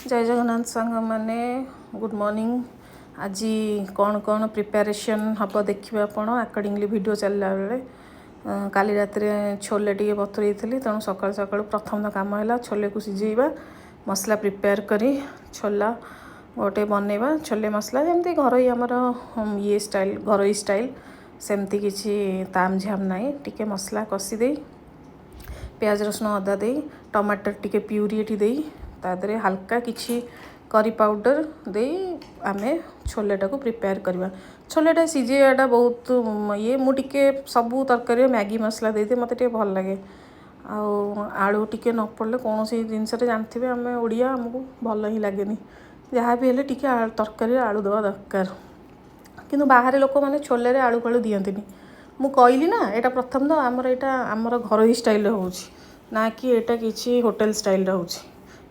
जय जगन्नाथ सांग मैंने गुड मॉर्निंग। आज कौन कौन प्रिपेरेसन हम देखिए आप अकॉर्डिंगली वीडियो चलला बेले काली रात छोले टी बतुरी थी तेणु सकाल सकाल प्रथम काम है छोले को सिझेवा मसला प्रिपेयर करी छोला गोटे बनवा छोले मसला जमी घर आमर ये स्टाइल घर स्टाइल सेमती किसी ताम झाम ना टी मसला कषी दे प्याज रसुण अदा दे टमाटर टी प्यूरी दे तादरे हल्का किसी करी पाउडर दे आमे छोलेटा को प्रिपेयर करवा। छोलेटा सिझेवाटा बहुत ये मुझे सबू तरकारी मैगी मसला दे मत भल लगे आलू टिके न पड़े कौन सी जिनस जानते आम ओडिया आमको भल ही लगे जहाँ भी हेल्ले टिके तरकारी आलू दवा दरकार किंतु बाहर लोक मैंने छोले आलू फालू दियंती मु कहली ना यहाँ प्रथम तो आमर घर ही स्टाइल हो ना कि यहाँ किसी होटेल स्टाइल हो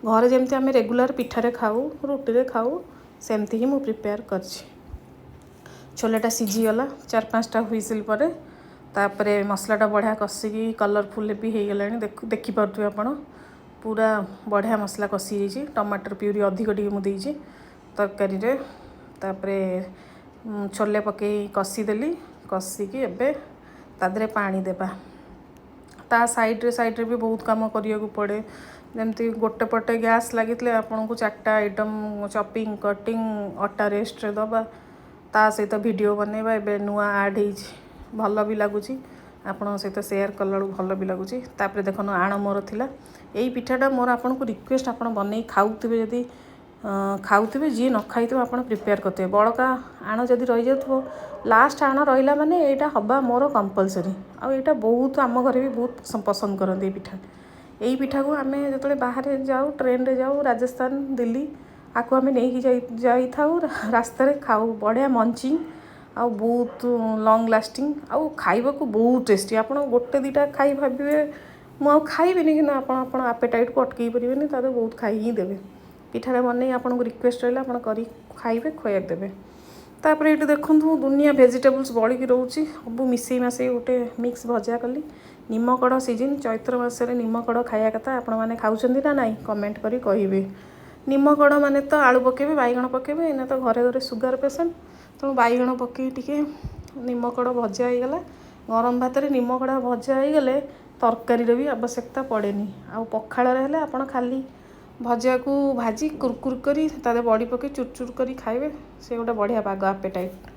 घरे जमती आम रेगुलर पिठारे खाऊ रुटी खाऊ सेमती ही मुझे प्रिपेयर कर छोलेटा सिझीगला 4-5टा हुईसिल पर तापरे मसलाटा बढ़िया कषिकी कलरफुल भी हो गला देखिपे आप पूरा बढ़िया मसला कषि जाइए टमाटर प्यूरी अधिक टी मुझे तरकारी तापरे छोले पकई कषिदेली कषिकी एबे तादरे पानी देबा ता साइड्रे भी बहुत काम करने को पड़े जमती गोटे पटे गैस लगी आपन को 4टा आइटम चॉपिंग कटिंग अटा रेस्ट दबा ता सहित वीडियो बनवा ए नुआ आड भल भी लगुच आपण सहित शेयर कला भल भी लगुच देखो आण मोर थिला यही पिठाटा मोर आपन को रिक्वेस्ट आप बन खाऊे जदि खाऊे जी न खाई आप प्रिपेयर करते बड़का आण जदि रही जाऊ लास्ट आण रहा माने यहाँ हवा मोर कंपलसरी आईटा बहुत आम घर भी बहुत पसंद करते पिठा यही पिठा को आम जो बाहर जाऊ ट्रेन रे जाऊ राजस्थान दिल्ली आपको आम नहीं जाऊ रास्तार खाऊ बढ़िया मंचिंग आ बहुत लंग लास्टिंग आउ खाइबा को बहुत टेस्टी आप गोटे दुटा खाई भावे मुझे खाइबी कि आप आपेटाइट को अटकई पारे ताद बहुत खाई ही देवे पिठा बन आपन को रिक्वेस्ट रहा आप खाइबे खुआ देवे तापर ये देखूँ दुनिया वेजिटेबल्स बढ़ी रोचे सब मिसई मसई गोटे मिक्स भजा कली निमकड़ सीजन चैत्र मासरे निमकड़ खाया कथा आपण मैंने खाऊँ ना नाई कमेंट करी कहिबे निमकड़ माने तो आलू पकेबे बैगण पकेबे एना तो घरे घरे सुगर पेसेंट तेणु बैगण पकई टिके निमकड़ भजा हो गला गरम भात में निमकड़ा भजा हो गले तरकारी भी आवश्यकता पड़ेनी आ पखाड़ हेले आपण खाली भजा को भाजी कुरकुर करी तादे बड़ी पकई चुरचुर करी खाइबे से गोटे बढ़िया पाग आपेटाइट।